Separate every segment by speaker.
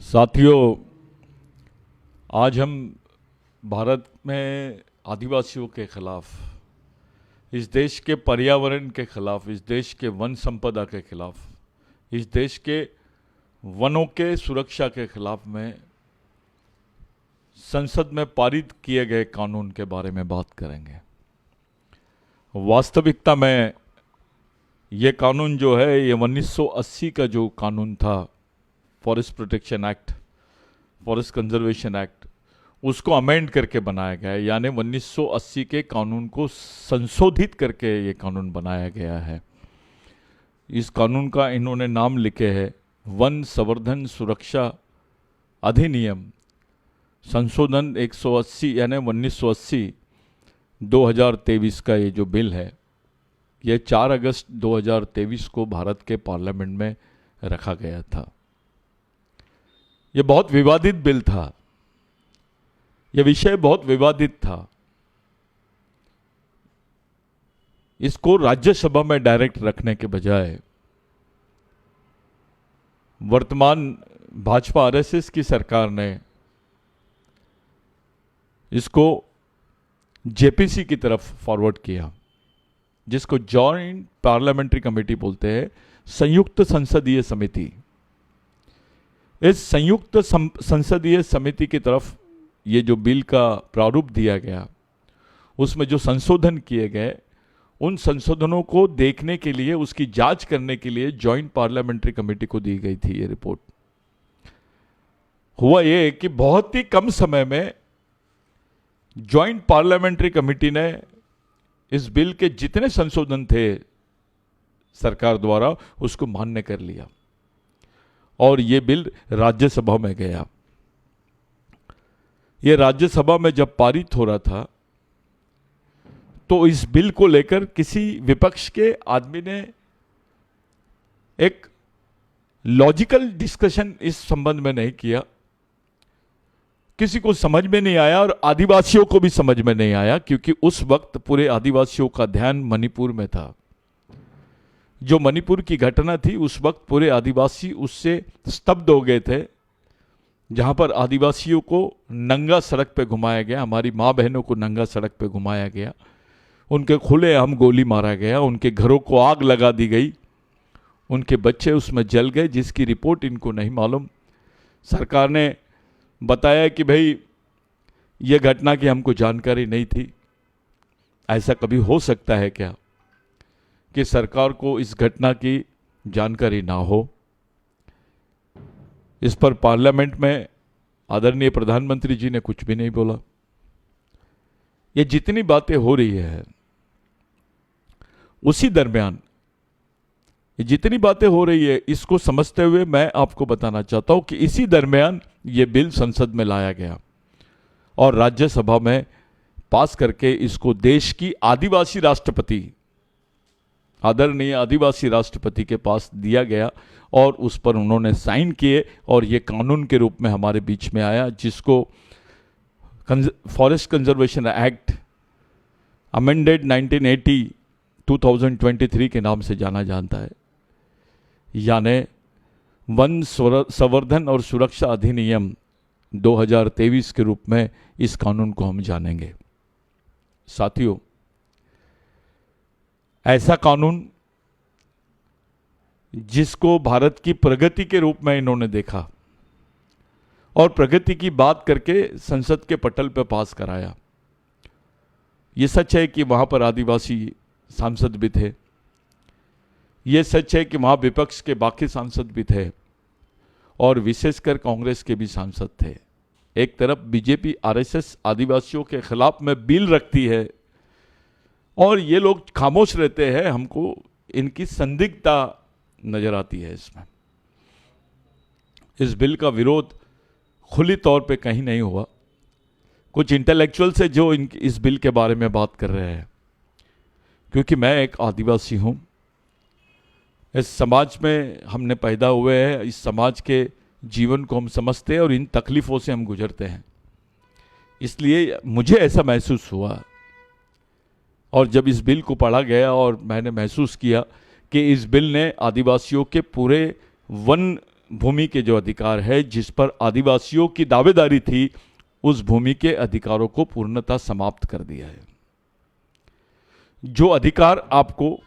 Speaker 1: साथियों, आज हम भारत में आदिवासियों के खिलाफ, इस देश के पर्यावरण के खिलाफ, इस देश के वन संपदा के खिलाफ, इस देश के वनों के सुरक्षा के खिलाफ में संसद में पारित किए गए कानून के बारे में बात करेंगे। वास्तविकता में ये कानून जो है, ये 1980 का जो कानून था, forest protection act, forest conservation act, उसको अमेंड करके बनाया गया है। यानी 1980 के कानून को संशोधित करके ये कानून बनाया गया है। इस कानून का इन्होंने नाम लिखे है वन संवर्धन सुरक्षा अधिनियम संशोधन 180, यानी 1980 2023 का ये जो बिल है, ये 4 अगस्त 2023 को भारत के पार्लियामेंट में रखा गया था। ये बहुत विवादित बिल था, यह विषय बहुत विवादित था। इसको राज्यसभा में डायरेक्ट रखने के बजाय वर्तमान भाजपा आरएसएस की सरकार ने इसको जेपीसी की तरफ फॉरवर्ड किया, जिसको जॉइंट पार्लियामेंट्री कमेटी बोलते हैं, संयुक्त संसदीय समिति। इस संयुक्त संसदीय समिति की तरफ ये जो बिल का प्रारूप दिया गया, उसमें जो संशोधन किए गए, उन संशोधनों को देखने के लिए, उसकी जांच करने के लिए जॉइंट पार्लियामेंट्री कमेटी को दी गई थी ये रिपोर्ट। हुआ ये कि बहुत ही कम समय में जॉइंट पार्लियामेंट्री कमेटी ने इस बिल के जितने संशोधन थे सरकार द्वारा, उसको मान्य कर लिया और ये बिल राज्यसभा में गया। ये राज्यसभा में जब पारित हो रहा था, तो इस बिल को लेकर किसी विपक्ष के आदमी ने एक लॉजिकल डिस्कशन इस संबंध में नहीं किया। किसी को समझ में नहीं आया और आदिवासियों को भी समझ में नहीं आया, क्योंकि उस वक्त पूरे आदिवासियों का ध्यान मणिपुर में था। जो मणिपुर की घटना थी, उस वक्त पूरे आदिवासी उससे स्तब्ध हो गए थे, जहां पर आदिवासियों को नंगा सड़क पे घुमाया गया, हमारी माँ बहनों को नंगा सड़क पे घुमाया गया, उनके खुलेआम गोली मारा गया, उनके घरों को आग लगा दी गई, उनके बच्चे उसमें जल गए, जिसकी रिपोर्ट इनको नहीं मालूम। सरकार ने बताया कि भाई ये घटना की हमको जानकारी नहीं थी। ऐसा कभी हो सकता है क्या कि सरकार को इस घटना की जानकारी ना हो? इस पर पार्लियामेंट में आदरणीय प्रधानमंत्री जी ने कुछ भी नहीं बोला। ये जितनी बातें हो रही है, उसी दरमियान ये जितनी बातें हो रही है, इसको समझते हुए मैं आपको बताना चाहता हूं कि इसी दरमियान ये बिल संसद में लाया गया और राज्यसभा में पास करके इसको देश की आदिवासी राष्ट्रपति, आदरणीय आदिवासी राष्ट्रपति के पास दिया गया और उस पर उन्होंने साइन किए और ये कानून के रूप में हमारे बीच में आया, जिसको फॉरेस्ट कंजर्वेशन एक्ट अमेंडेड 1980 2023 के नाम से जाना जाता है। यानी वन संवर्धन और सुरक्षा अधिनियम 2023 के रूप में इस कानून को हम जानेंगे। साथियों, ऐसा कानून जिसको भारत की प्रगति के रूप में इन्होंने देखा और प्रगति की बात करके संसद के पटल पर पास कराया। ये सच है कि वहां पर आदिवासी सांसद भी थे, ये सच है कि वहां विपक्ष के बाकी सांसद भी थे और विशेषकर कांग्रेस के भी सांसद थे। एक तरफ बीजेपी आरएसएस आदिवासियों के खिलाफ में बिल रखती है और ये लोग खामोश रहते हैं, हमको इनकी संदिग्धता नजर आती है इसमें। इस बिल का विरोध खुली तौर पे कहीं नहीं हुआ। कुछ इंटेलेक्चुअल से जो इस बिल के बारे में बात कर रहे हैं, क्योंकि मैं एक आदिवासी हूं, इस समाज में हमने पैदा हुए हैं, इस समाज के जीवन को हम समझते हैं और इन तकलीफ़ों से हम गुजरते हैं, इसलिए मुझे ऐसा महसूस हुआ। और जब इस बिल को पढ़ा गया और मैंने महसूस किया कि इस बिल ने आदिवासियों के पूरे वन भूमि के जो अधिकार है, जिस पर आदिवासियों की दावेदारी थी, उस भूमि के अधिकारों को पूर्णतः समाप्त कर दिया है। जो अधिकार आपको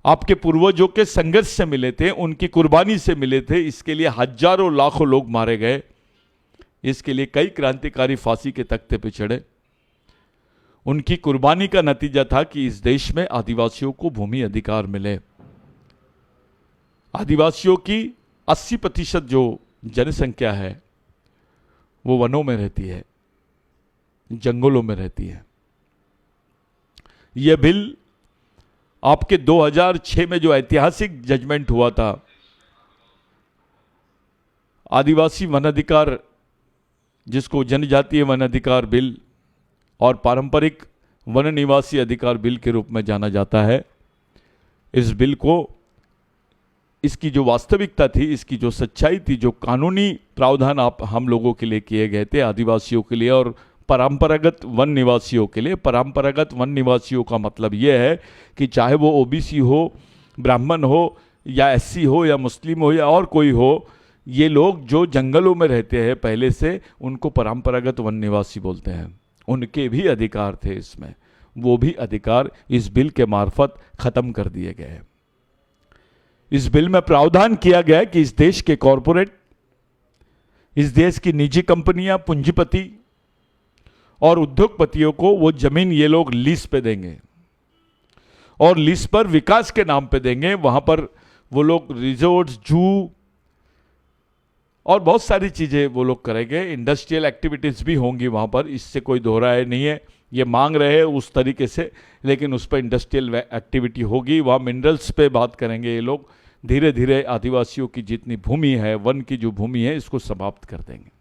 Speaker 1: आपके पूर्वजों के संघर्ष से मिले थे, उनकी कुर्बानी से मिले थे, इसके लिए हजारों लाखों लोग मारे गए, इसके लिए कई क्रांतिकारी फांसी के तख्ते पर चढ़े। उनकी कुर्बानी का नतीजा था कि इस देश में आदिवासियों को भूमि अधिकार मिले। आदिवासियों की 80% जो जनसंख्या है वो वनों में रहती है, जंगलों में रहती है। यह बिल आपके 2006 में जो ऐतिहासिक जजमेंट हुआ था, आदिवासी वन अधिकार, जिसको जनजातीय वन अधिकार बिल और पारंपरिक वन निवासी अधिकार बिल के रूप में जाना जाता है, इस बिल को, इसकी जो वास्तविकता थी, इसकी जो सच्चाई थी, जो कानूनी प्रावधान हम लोगों के लिए किए गए थे, आदिवासियों के लिए और परंपरागत वन निवासियों के लिए। परंपरागत वन निवासियों का मतलब यह है कि चाहे वो ओबीसी हो, ब्राह्मण हो या एससी हो या मुस्लिम हो या और कोई हो, ये लोग जो जंगलों में रहते हैं पहले से, उनको परंपरागत वन निवासी बोलते हैं। उनके भी अधिकार थे इसमें, वो भी अधिकार इस बिल के मार्फत खत्म कर दिए गए हैं। इस बिल में प्रावधान किया गया है कि इस देश के कॉरपोरेट, इस देश की निजी कंपनियां, पूंजीपति और उद्योगपतियों को वो जमीन ये लोग लीज पे देंगे और लीज पर विकास के नाम पे देंगे। वहां पर वो लोग रिजॉर्ट्स, जू और बहुत सारी चीजें वो लोग करेंगे। इंडस्ट्रियल एक्टिविटीज भी होंगी वहां पर, इससे कोई दोहराए नहीं है। ये मांग रहे हैं उस तरीके से, लेकिन उस पर इंडस्ट्रियल एक्टिविटी होगी। वहाँ मिनरल्स पे बात करेंगे ये लोग। धीरे धीरे आदिवासियों की जितनी भूमि है, वन की जो भूमि है, इसको समाप्त कर देंगे।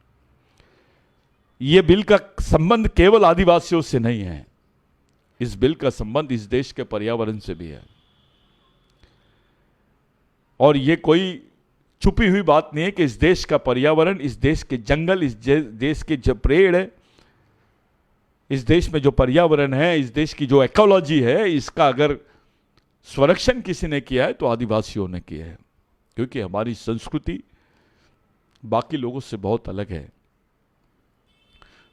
Speaker 1: ये बिल का संबंध केवल आदिवासियों से नहीं है, इस बिल का संबंध इस देश के पर्यावरण से भी है। और ये कोई छुपी हुई बात नहीं है कि इस देश का पर्यावरण, इस देश के जंगल, इस देश के जो पेड़ है, इस देश में जो पर्यावरण है, इस देश की जो इकोलॉजी है, इसका अगर संरक्षण किसी ने किया है तो आदिवासियों ने किया है। क्योंकि हमारी संस्कृति बाकी लोगों से बहुत अलग है।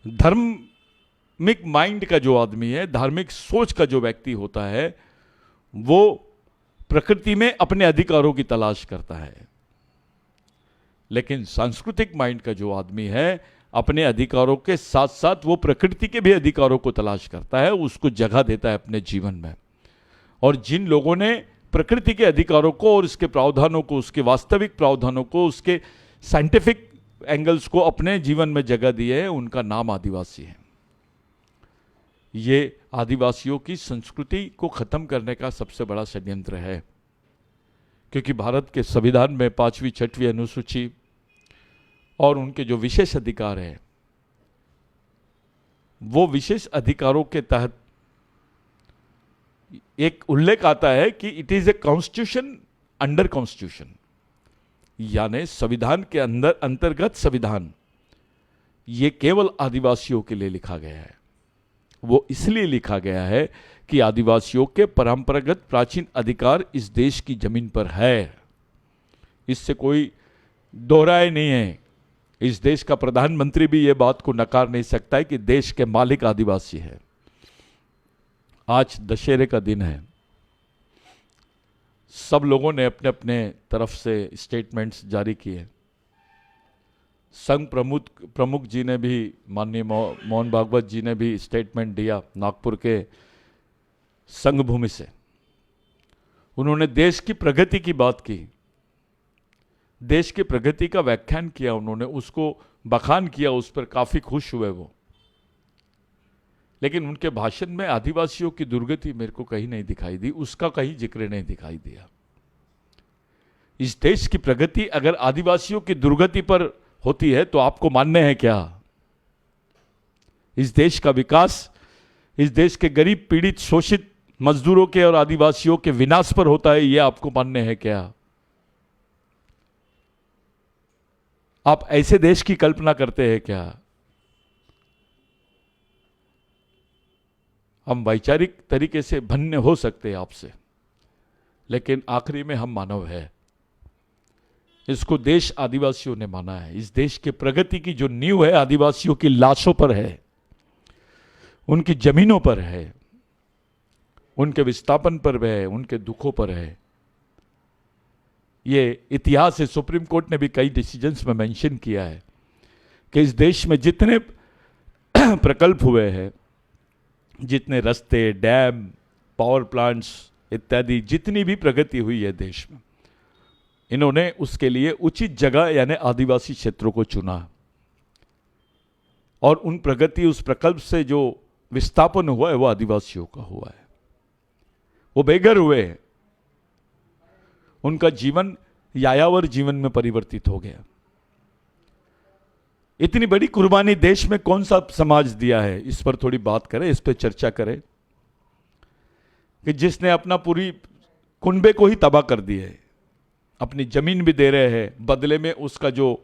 Speaker 1: धार्मिक माइंड का जो आदमी है, धार्मिक सोच का जो व्यक्ति होता है, वो प्रकृति में अपने अधिकारों की तलाश करता है। लेकिन सांस्कृतिक माइंड का जो आदमी है, अपने अधिकारों के साथ साथ वो प्रकृति के भी अधिकारों को तलाश करता है, उसको जगह देता है अपने जीवन में। और जिन लोगों ने प्रकृति के अधिकारों को और उसके प्रावधानों को, उसके वास्तविक प्रावधानों को, उसके साइंटिफिक एंगल्स को अपने जीवन में जगह दी है, उनका नाम आदिवासी है। ये आदिवासियों की संस्कृति को खत्म करने का सबसे बड़ा षड्यंत्र है। क्योंकि भारत के संविधान में 5वीं 6वीं अनुसूची और उनके जो विशेष अधिकार है, वो विशेष अधिकारों के तहत एक उल्लेख आता है कि it is a constitution under constitution, यानी संविधान के अंदर अंतर्गत संविधान। ये केवल आदिवासियों के लिए लिखा गया है। वो इसलिए लिखा गया है कि आदिवासियों के परंपरागत प्राचीन अधिकार इस देश की जमीन पर है, इससे कोई दोहराए नहीं है। इस देश का प्रधानमंत्री भी ये बात को नकार नहीं सकता है कि देश के मालिक आदिवासी है। आज दशहरे का दिन है, सब लोगों ने अपने अपने तरफ से स्टेटमेंट्स जारी किए। संघ प्रमुख जी ने भी, माननीय मोहन भागवत जी ने भी स्टेटमेंट दिया नागपुर के संघ भूमि से। उन्होंने देश की प्रगति की बात की, देश की प्रगति का व्याख्यान किया, उन्होंने उसको बखान किया, उस पर काफी खुश हुए वो। लेकिन उनके भाषण में आदिवासियों की दुर्गति मेरे को कहीं नहीं दिखाई दी, उसका कहीं जिक्र नहीं दिखाई दिया। इस देश की प्रगति अगर आदिवासियों की दुर्गति पर होती है तो आपको मानने हैं क्या? इस देश का विकास इस देश के गरीब, पीड़ित, शोषित मजदूरों के और आदिवासियों के विनाश पर होता है, यह आपको मानने हैं क्या? आप ऐसे देश की कल्पना करते हैं क्या? हम वैचारिक तरीके से भिन्न हो सकते हैं आपसे, लेकिन आखिरी में हम मानव है। इसको देश आदिवासियों ने माना है। इस देश के प्रगति की जो नींव है आदिवासियों की लाशों पर है, उनकी जमीनों पर है, उनके विस्थापन पर है, उनके दुखों पर है। ये इतिहास है। सुप्रीम कोर्ट ने भी कई डिसीजंस में मेंशन किया है कि इस देश में जितने प्रकल्प हुए हैं, जितने रास्ते, डैम, पावर प्लांट्स इत्यादि, जितनी भी प्रगति हुई है देश में, इन्होंने उसके लिए उचित जगह यानी आदिवासी क्षेत्रों को चुना। और उन प्रगति, उस प्रकल्प से जो विस्थापन हुआ है वो आदिवासियों का हुआ है। वो बेघर हुए हैं, उनका जीवन यायावर जीवन में परिवर्तित हो गया। इतनी बड़ी कुर्बानी देश में कौन सा समाज दिया है, इस पर थोड़ी बात करें, इस पर चर्चा करें कि जिसने अपना पूरी कुनबे को ही तबाह कर दिया है, अपनी जमीन भी दे रहे हैं, बदले में उसका जो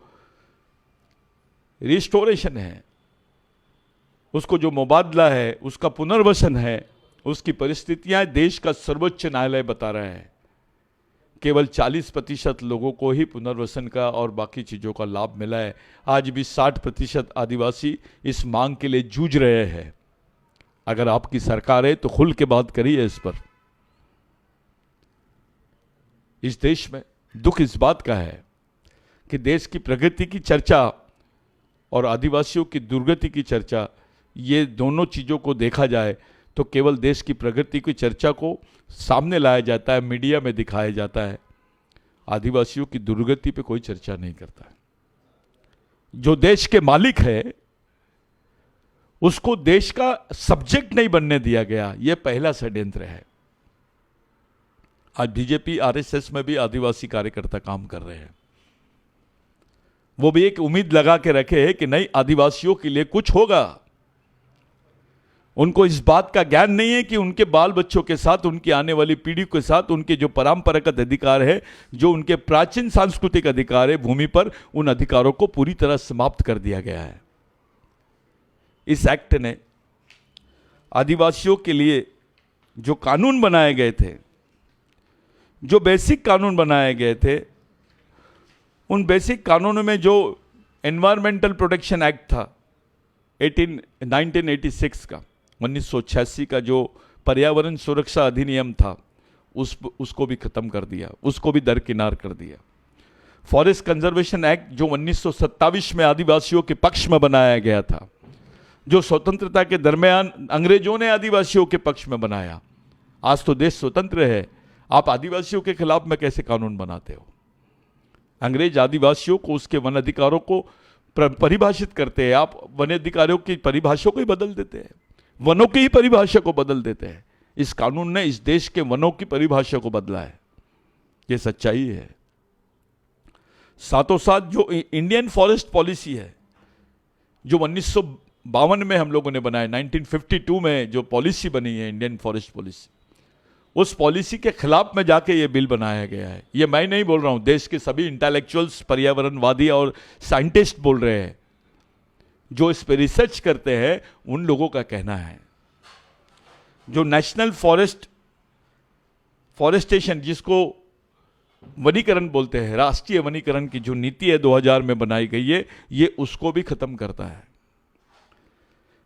Speaker 1: रिस्टोरेशन है, उसको जो मुबादला है, उसका पुनर्वसन है, उसकी परिस्थितियां देश का सर्वोच्च न्यायालय बता रहा है केवल 40% लोगों को ही पुनर्वसन का और बाकी चीज़ों का लाभ मिला है। आज भी 60% आदिवासी इस मांग के लिए जूझ रहे हैं। अगर आपकी सरकार है तो खुल के बात करिए इस पर। इस देश में दुख इस बात का है कि देश की प्रगति की चर्चा और आदिवासियों की दुर्गति की चर्चा, ये दोनों चीज़ों को देखा जाए तो केवल देश की प्रगति की चर्चा को सामने लाया जाता है, मीडिया में दिखाया जाता है, आदिवासियों की दुर्गति पे कोई चर्चा नहीं करता है। जो देश के मालिक है उसको देश का सब्जेक्ट नहीं बनने दिया गया, यह पहला षड्यंत्र है। आज बीजेपी आरएसएस में भी आदिवासी कार्यकर्ता काम कर रहे हैं। वो भी एक उम्मीद लगा के रखे हैं कि नहीं, आदिवासियों के लिए कुछ होगा। उनको इस बात का ज्ञान नहीं है कि उनके बाल बच्चों के साथ, उनकी आने वाली पीढ़ी के साथ, उनके जो परंपरागत अधिकार है, जो उनके प्राचीन सांस्कृतिक अधिकार है भूमि पर, उन अधिकारों को पूरी तरह समाप्त कर दिया गया है। इस एक्ट ने आदिवासियों के लिए जो कानून बनाए गए थे, जो बेसिक कानून बनाए गए थे, उन बेसिक कानूनों में जो एनवायरमेंटल प्रोटेक्शन एक्ट था 1986 का, 1986 का जो पर्यावरण सुरक्षा अधिनियम था, उसको भी खत्म कर दिया, उसको भी दरकिनार कर दिया। फॉरेस्ट कंजर्वेशन एक्ट जो 1927 में आदिवासियों के पक्ष में बनाया गया था, जो स्वतंत्रता के दरमियान अंग्रेजों ने आदिवासियों के पक्ष में बनाया। आज तो देश स्वतंत्र है, आप आदिवासियों के खिलाफ में कैसे कानून बनाते हो? अंग्रेज आदिवासियों को, उसके वन अधिकारों को परिभाषित करते हैं, आप वन अधिकारियों की परिभाषा को ही बदल देते हैं, वनों की ही परिभाषा को बदल देते हैं। इस कानून ने इस देश के वनों की परिभाषा को बदला है, ये सच्चाई है। साथों साथ जो इंडियन फॉरेस्ट पॉलिसी है, जो 1952 में हम लोगों ने बनाया, 1952 में जो पॉलिसी बनी है इंडियन फॉरेस्ट पॉलिसी, उस पॉलिसी के खिलाफ में जाके ये बिल बनाया गया है। ये मैं नहीं बोल रहा हूं, देश के सभी इंटेलेक्चुअल्स, पर्यावरणवादी और साइंटिस्ट बोल रहे हैं, जो इस पे रिसर्च करते हैं, उन लोगों का कहना है। जो नेशनल फॉरेस्टेशन, जिसको वनीकरण बोलते हैं, राष्ट्रीय वनीकरण की जो नीति है 2000 में बनाई गई है, ये उसको भी खत्म करता है।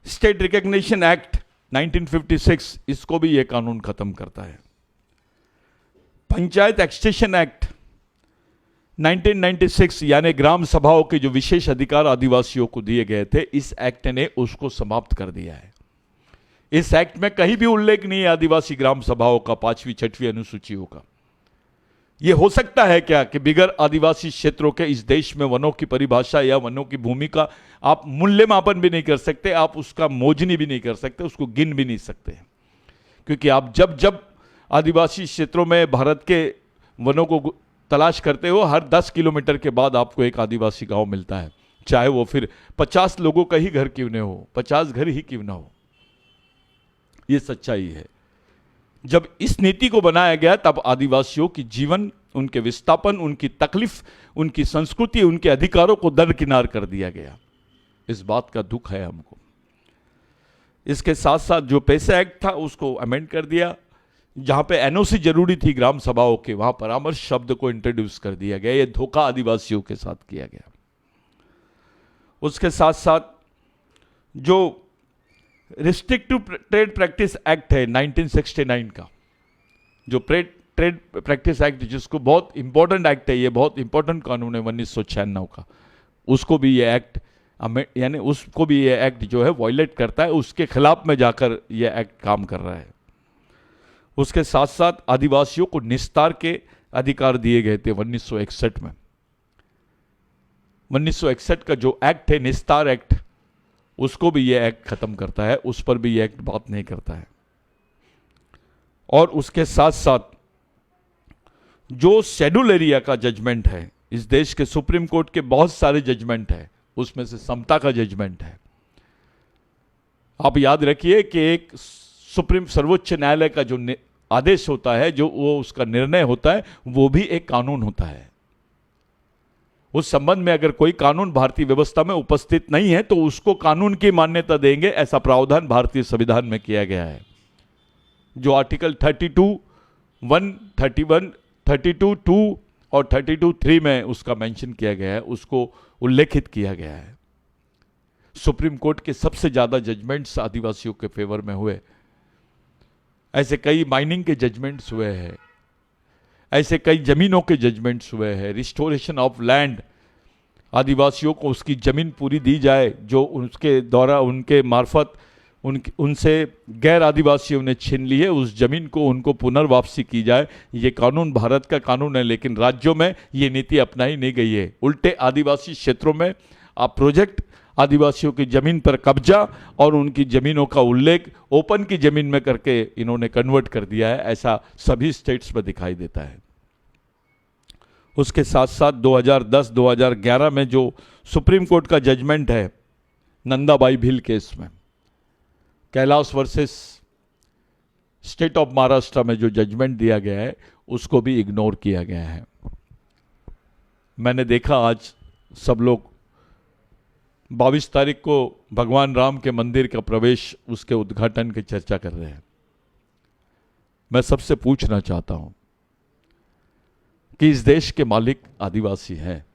Speaker 1: स्टेट रिकॉग्निशन एक्ट 1956, इसको भी यह कानून खत्म करता है। पंचायत एक्सटेंशन एक्ट 1996, यानी ग्राम सभाओं के जो विशेष अधिकार आदिवासियों को दिए गए थे, इस एक्ट ने उसको समाप्त कर दिया है। इस एक्ट में कहीं भी उल्लेख नहीं है आदिवासी ग्राम सभाओं का, 5वीं 6वीं अनुसूचियों का। यह हो सकता है क्या कि बिगर आदिवासी क्षेत्रों के इस देश में वनों की परिभाषा या वनों की भूमि का आप मूल्यमापन भी नहीं कर सकते, आप उसका मोजनी भी नहीं कर सकते, उसको गिन भी नहीं सकते, क्योंकि आप जब जब आदिवासी क्षेत्रों में भारत के वनों को तलाश करते हो, हर 10 किलोमीटर के बाद आपको एक आदिवासी गांव मिलता है, चाहे वो फिर 50 लोगों का ही घर क्यों न हो, 50 घर ही क्यों ना हो। ये सच्चाई है। जब इस नीति को बनाया गया तब आदिवासियों की जीवन, उनके विस्थापन, उनकी तकलीफ, उनकी संस्कृति, उनके अधिकारों को दरकिनार कर दिया गया। इस बात का दुख है हमको। इसके साथ साथ जो पैसा एक्ट था उसको अमेंड कर दिया, जहां पे एनओसी जरूरी थी ग्राम सभाओं के, वहां परामर्श शब्द को इंट्रोड्यूस कर दिया गया। ये धोखा आदिवासियों के साथ किया गया। उसके साथ साथ जो रिस्ट्रिक्टिव ट्रेड प्रैक्टिस एक्ट है 1969 का, जो ट्रेड प्रैक्टिस एक्ट, जिसको बहुत इंपॉर्टेंट एक्ट है, ये बहुत इंपॉर्टेंट कानून है 1996 का, उसको भी ये एक्ट यानी उसको भी ये एक्ट जो है वायलेट करता है, उसके खिलाफ में जाकर ये एक्ट काम कर रहा है। उसके साथ साथ आदिवासियों को निस्तार के अधिकार दिए गए थे 1961 में। 1961 का जो एक्ट है निस्तार एक्ट, उसको भी ये एक्ट खत्म करता है, उस पर भी ये एक्ट बात नहीं करता है। और उसके साथ साथ जो शेड्यूल एरिया का जजमेंट है, इस देश के सुप्रीम कोर्ट के बहुत सारे जजमेंट है, उसमें से समता का जजमेंट है। आप याद रखिए कि एक सुप्रीम सर्वोच्च न्यायालय का जो आदेश होता है, जो वो उसका निर्णय होता है, वो भी एक कानून होता है। उस संबंध में अगर कोई कानून भारतीय व्यवस्था में उपस्थित नहीं है तो उसको कानून की मान्यता देंगे, ऐसा प्रावधान भारतीय संविधान में किया गया है। जो आर्टिकल 32(1), 31, 32(2) और 32(3) में उसका मेंशन किया गया है, उसको उल्लेखित किया गया है। सुप्रीम कोर्ट के सबसे ज्यादा जजमेंट्स आदिवासियों के फेवर में हुए। ऐसे कई माइनिंग के जजमेंट्स हुए हैं, ऐसे कई जमीनों के जजमेंट्स हुए हैं। रिस्टोरेशन ऑफ लैंड, आदिवासियों को उसकी जमीन पूरी दी जाए जो उसके द्वारा उनके मार्फत उनसे गैर आदिवासियों ने छीन ली है, उस जमीन को उनको पुनर्वापसी की जाए। ये कानून भारत का कानून है, लेकिन राज्यों में ये नीति अपनाई नहीं गई है। उल्टे आदिवासी क्षेत्रों में आप प्रोजेक्ट आदिवासियों की जमीन पर कब्जा और उनकी जमीनों का उल्लेख ओपन की जमीन में करके इन्होंने कन्वर्ट कर दिया है। ऐसा सभी स्टेट्स में दिखाई देता है। उसके साथ साथ 2010-2011 में जो सुप्रीम कोर्ट का जजमेंट है नंदाबाई भील केस में, Kailash versus state of Maharashtra में जो जजमेंट दिया गया है, उसको भी इग्नोर किया गया है। मैंने देखा आज सब लोग 22 तारीख को भगवान राम के मंदिर का प्रवेश, उसके उद्घाटन की चर्चा कर रहे हैं। मैं सबसे पूछना चाहता हूं कि इस देश के मालिक आदिवासी हैं,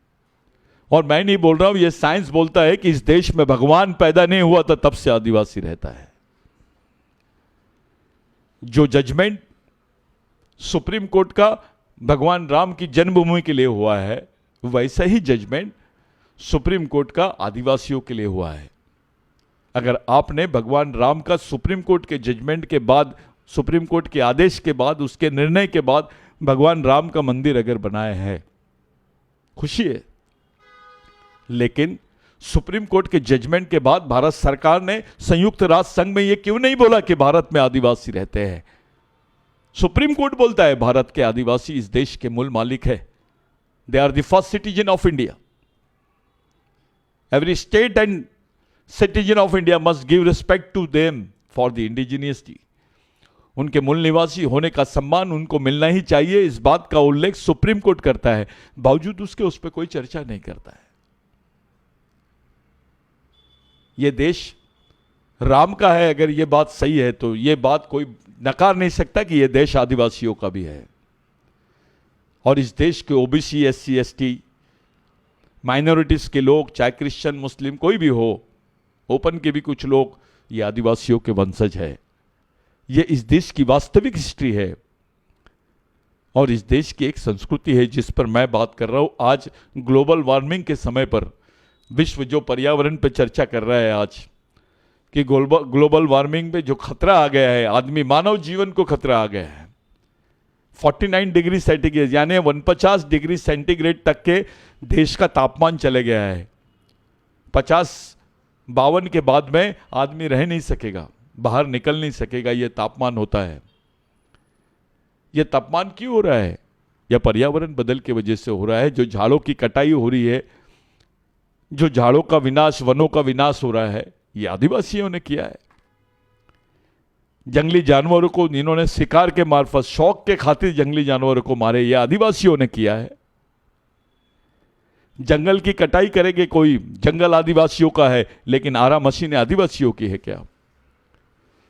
Speaker 1: और मैं नहीं बोल रहा हूं, यह साइंस बोलता है कि इस देश में भगवान पैदा नहीं हुआ था तब से आदिवासी रहता है। जो जजमेंट सुप्रीम कोर्ट का भगवान राम की जन्मभूमि के लिए हुआ है, वैसा ही जजमेंट सुप्रीम कोर्ट का आदिवासियों के लिए हुआ है। अगर आपने भगवान राम का सुप्रीम कोर्ट के जजमेंट के बाद, सुप्रीम कोर्ट के आदेश के बाद, उसके निर्णय के बाद भगवान राम का मंदिर अगर बनाया है, खुशी है। लेकिन सुप्रीम कोर्ट के जजमेंट के बाद भारत सरकार ने संयुक्त राष्ट्र संघ में यह क्यों नहीं बोला कि भारत में आदिवासी रहते हैं? सुप्रीम कोर्ट बोलता है भारत के आदिवासी इस देश के मूल मालिक है। They are the first citizen of India. Every state and citizen of India must give respect to them for the indigeneity. उनके मूल निवासी होने का सम्मान उनको मिलना ही चाहिए, इस बात का उल्लेख सुप्रीम कोर्ट करता है। बावजूद उसके उस पर कोई चर्चा नहीं करता है। यह देश राम का है, अगर यह बात सही है तो यह बात कोई नकार नहीं सकता कि यह देश आदिवासियों का भी है। और इस देश के ओबीसी, एससी, एसटी, माइनॉरिटीज के लोग, चाहे क्रिश्चियन, मुस्लिम, कोई भी हो, ओपन के भी कुछ लोग, ये आदिवासियों के वंशज है। ये इस देश की वास्तविक हिस्ट्री है और इस देश की एक संस्कृति है जिस पर मैं बात कर रहा हूं। आज ग्लोबल वार्मिंग के समय पर विश्व जो पर्यावरण पर चर्चा कर रहा है आज, कि ग्लोबल वार्मिंग में जो खतरा आ गया है, आदमी मानव जीवन को खतरा आ गया है। 49 डिग्री सेंटीग्रेड यानी 49 डिग्री सेंटीग्रेड तक के देश का तापमान चले गया है। 50-52 के बाद में आदमी रह नहीं सकेगा, बाहर निकल नहीं सकेगा। यह तापमान होता है। यह तापमान क्यों हो रहा है? यह पर्यावरण बदल की वजह से हो रहा है। जो झाड़ों की कटाई हो रही है, जो झाड़ों का विनाश, वनों का विनाश हो रहा है, यह आदिवासियों ने किया है। जंगली जानवरों को इन्होंने शिकार के मार्फत, शौक के खातिर जंगली जानवरों को मारे, यह आदिवासियों ने किया है। जंगल की कटाई करेंगे कोई, जंगल आदिवासियों का है, लेकिन आरा मशीनें आदिवासियों की है क्या?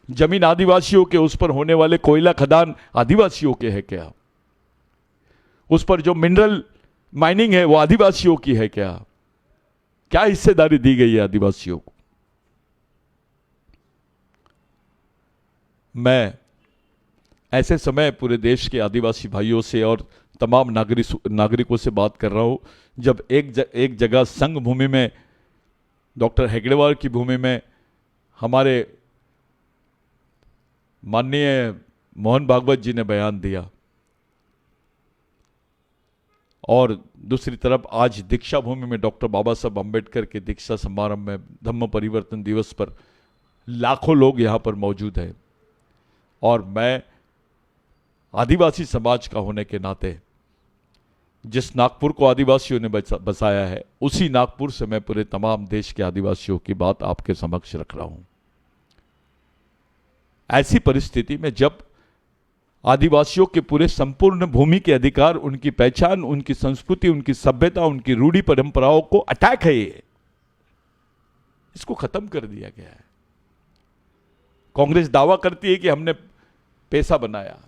Speaker 1: जमीन आदिवासियों के, उस पर होने वाले कोयला खदान आदिवासियों के है क्या? उस पर जो मिनरल माइनिंग है वो आदिवासियों की है क्या? क्या हिस्सेदारी दी गई है आदिवासियों को? मैं ऐसे समय पूरे देश के आदिवासी भाइयों से और तमाम नागरिकों से बात कर रहा हूं, जब एक जगह संघ भूमि में, डॉक्टर हेगड़ेवार की भूमि में हमारे माननीय मोहन भागवत जी ने बयान दिया, और दूसरी तरफ आज दीक्षा भूमि में डॉक्टर बाबा साहब अम्बेडकर के दीक्षा समारंभ में धम्म परिवर्तन दिवस पर लाखों लोग यहां पर मौजूद हैं। और मैं आदिवासी समाज का होने के नाते जिस नागपुर को आदिवासियों ने बसाया है, उसी नागपुर से मैं पूरे तमाम देश के आदिवासियों की बात आपके समक्ष रख रहा हूं। ऐसी परिस्थिति में जब आदिवासियों के पूरे संपूर्ण भूमि के अधिकार, उनकी पहचान, उनकी संस्कृति, उनकी सभ्यता, उनकी रूढ़ी परंपराओं को अटैक है, ये इसको खत्म कर दिया गया है। कांग्रेस दावा करती है कि हमने पैसा बनाया,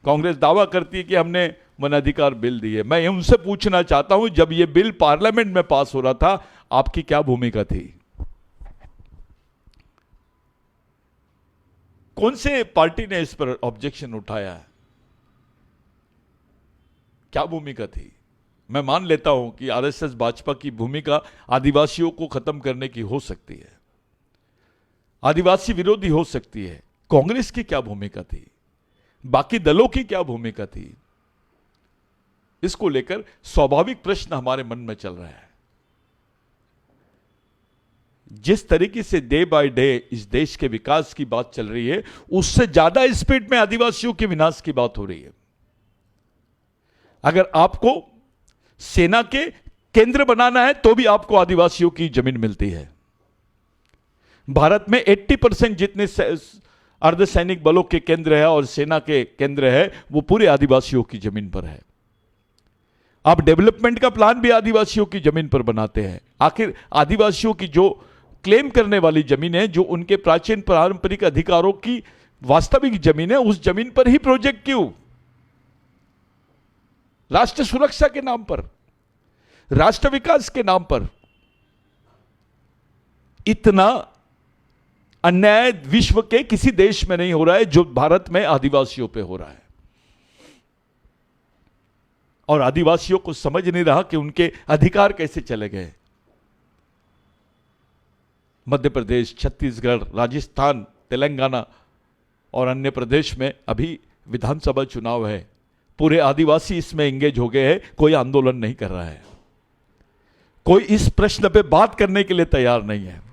Speaker 1: कांग्रेस दावा करती है कि हमने वनाधिकार बिल दिए। मैं उनसे पूछना चाहता हूं, जब यह बिल पार्लियामेंट में पास हो रहा था, आपकी क्या भूमिका थी? कौन से पार्टी ने इस पर ऑब्जेक्शन उठाया है? क्या भूमिका थी? मैं मान लेता हूं कि आरएसएस भाजपा की भूमिका आदिवासियों को खत्म करने की हो सकती है, आदिवासी विरोधी हो सकती है। कांग्रेस की क्या भूमिका थी? बाकी दलों की क्या भूमिका थी? इसको लेकर स्वाभाविक प्रश्न हमारे मन में चल रहा है। जिस तरीके से डे बाय डे इस देश के विकास की बात चल रही है, उससे ज्यादा स्पीड में आदिवासियों के विनाश की बात हो रही है। अगर आपको सेना के केंद्र बनाना है तो भी आपको आदिवासियों की जमीन मिलती है। भारत में 80% जितने अर्धसैनिक बलों के केंद्र है और सेना के केंद्र है, वो पूरे आदिवासियों की जमीन पर है। आप डेवलपमेंट का प्लान भी आदिवासियों की जमीन पर बनाते हैं। आखिर आदिवासियों की जो क्लेम करने वाली जमीन है, जो उनके प्राचीन पारंपरिक अधिकारों की वास्तविक जमीन है, उस जमीन पर ही प्रोजेक्ट क्यों? राष्ट्र सुरक्षा के नाम पर, राष्ट्र विकास के नाम पर इतना अन्याय विश्व के किसी देश में नहीं हो रहा है जो भारत में आदिवासियों पे हो रहा है। और आदिवासियों को समझ नहीं रहा कि उनके अधिकार कैसे चले गए। मध्य प्रदेश, छत्तीसगढ़, राजस्थान, तेलंगाना और अन्य प्रदेश में अभी विधानसभा चुनाव है। पूरे आदिवासी इसमें एंगेज हो गए हैं। कोई आंदोलन नहीं कर रहा है, कोई इस प्रश्न पे बात करने के लिए तैयार नहीं है।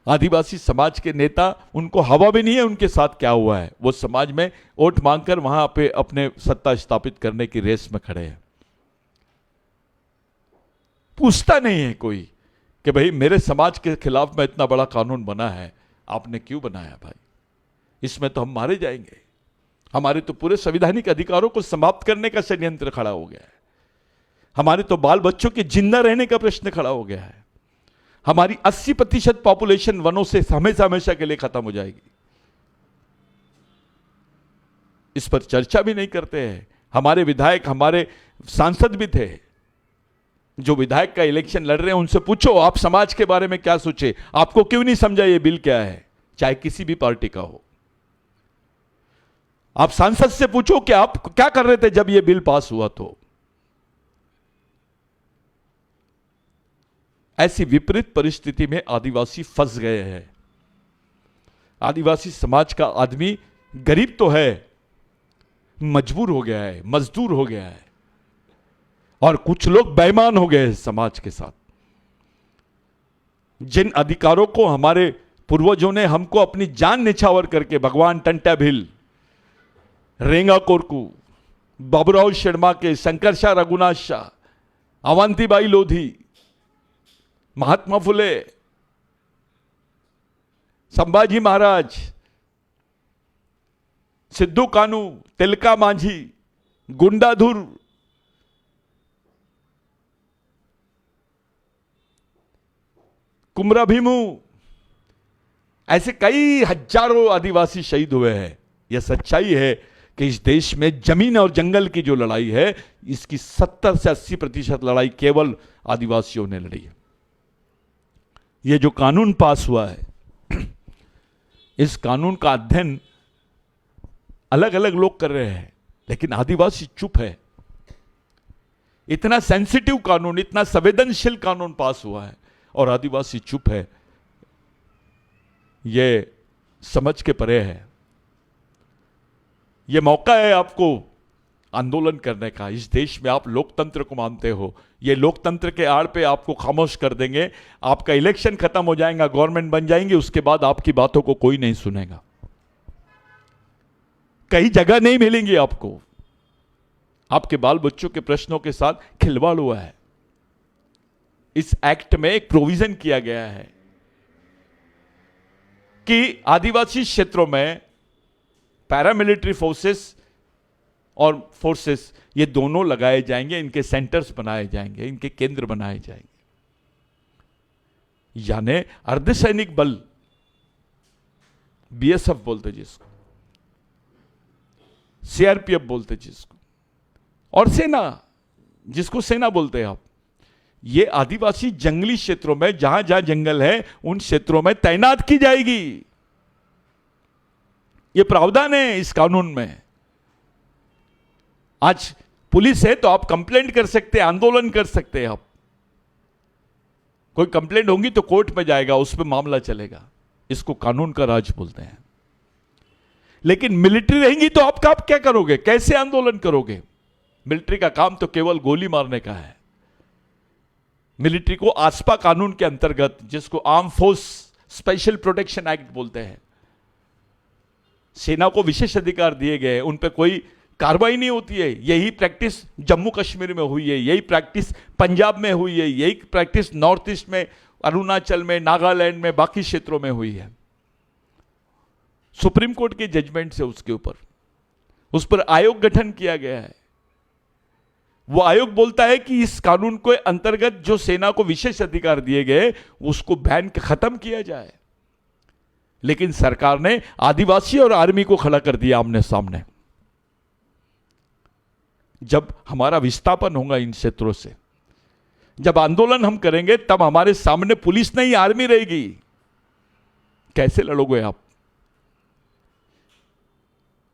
Speaker 1: आदिवासी समाज के नेता, उनको हवा भी नहीं है उनके साथ क्या हुआ है। वो समाज में वोट मांगकर वहां पे अपने सत्ता स्थापित करने की रेस में खड़े हैं। पूछता नहीं है कोई कि भाई मेरे समाज के खिलाफ में इतना बड़ा कानून बना है, आपने क्यों बनाया भाई? इसमें तो हम मारे जाएंगे। हमारे तो पूरे संवैधानिक अधिकारों को समाप्त करने का षड्यंत्र खड़ा हो गया है। हमारे तो बाल बच्चों के जिंदा रहने का प्रश्न खड़ा हो गया है। हमारी 80% पॉपुलेशन वनों से हमेशा हमेशा के लिए खत्म हो जाएगी। इस पर चर्चा भी नहीं करते हैं। हमारे विधायक, हमारे सांसद भी थे, जो विधायक का इलेक्शन लड़ रहे हैं, उनसे पूछो आप समाज के बारे में क्या सोचे, आपको क्यों नहीं समझा ये बिल क्या है, चाहे किसी भी पार्टी का हो। आप सांसद से पूछो कि आप क्या कर रहे थे जब ये बिल पास हुआ। तो ऐसी विपरीत परिस्थिति में आदिवासी फंस गए हैं। आदिवासी समाज का आदमी गरीब तो है, मजबूर हो गया है, मजदूर हो गया है, और कुछ लोग बेईमान हो गए हैं समाज के साथ। जिन अधिकारों को हमारे पूर्वजों ने हमको अपनी जान निछावर करके, भगवान टंटा भिल, रेंगा कोरकू, बाबूराव शर्मा के, शंकर शाह रघुनाथ शाह, अवंतीबाई लोधी, महात्मा फुले, संभाजी महाराज, सिद्धू कानू, तिलका मांझी, गुंडाधुर, कुमरा भीमू, ऐसे कई हजारों आदिवासी शहीद हुए हैं। यह सच्चाई है कि इस देश में जमीन और जंगल की जो लड़ाई है, इसकी 70 से 80% लड़ाई केवल आदिवासियों ने लड़ी है। यह जो कानून पास हुआ है, इस कानून का अध्ययन अलग अलग लोग कर रहे हैं, लेकिन आदिवासी चुप है। इतना सेंसिटिव कानून, इतना संवेदनशील कानून पास हुआ है और आदिवासी चुप है, यह समझ के परे है। यह मौका है आपको आंदोलन करने का। इस देश में आप लोकतंत्र को मानते हो, ये लोकतंत्र के आड़ पे आपको खामोश कर देंगे। आपका इलेक्शन खत्म हो जाएगा, गवर्नमेंट बन जाएंगी, उसके बाद आपकी बातों को कोई नहीं सुनेगा, कई जगह नहीं मिलेंगी आपको। आपके बाल बच्चों के प्रश्नों के साथ खिलवाड़ हुआ है। इस एक्ट में एक प्रोविजन किया गया है कि आदिवासी क्षेत्रों में पैरामिलिट्री फोर्सेस और फोर्सेस ये दोनों लगाए जाएंगे, इनके सेंटर्स बनाए जाएंगे, इनके केंद्र बनाए जाएंगे। यानी अर्धसैनिक बल, बीएसएफ बोलते जिसको, सीआरपीएफ बोलते जिसको, और सेना जिसको सेना बोलते हैं आप, ये आदिवासी जंगली क्षेत्रों में जहां जहां जंगल है उन क्षेत्रों में तैनात की जाएगी। ये प्रावधान है इस कानून में। आज पुलिस है तो आप कंप्लेंट कर सकते हैं, आंदोलन कर सकते हैं। आप कोई कंप्लेंट होगी तो कोर्ट में जाएगा, उस पर मामला चलेगा। इसको कानून का राज बोलते हैं। लेकिन मिलिट्री रहेंगी तो आप क्या करोगे, कैसे आंदोलन करोगे? मिलिट्री का काम तो केवल गोली मारने का है। मिलिट्री को आसपा कानून के अंतर्गत, जिसको arm force special protection act बोलते हैं, सेना को विशेष अधिकार दिए गए, उन पर कोई कार्रवाई नहीं होती है। यही प्रैक्टिस जम्मू कश्मीर में हुई है, यही प्रैक्टिस पंजाब में हुई है, यही प्रैक्टिस नॉर्थ ईस्ट में, अरुणाचल में, नागालैंड में, बाकी क्षेत्रों में हुई है। सुप्रीम कोर्ट के जजमेंट से उसके ऊपर, उस पर आयोग गठन किया गया है। वो आयोग बोलता है कि इस कानून के अंतर्गत जो सेना को विशेष अधिकार दिए गए उसको बैन खत्म किया जाए। लेकिन सरकार ने आदिवासी और आर्मी को खड़ा कर दिया आमने सामने। जब हमारा विस्थापन होगा इन क्षेत्रों से, जब आंदोलन हम करेंगे, तब हमारे सामने पुलिस नहीं आर्मी रहेगी। कैसे लड़ोगे आप?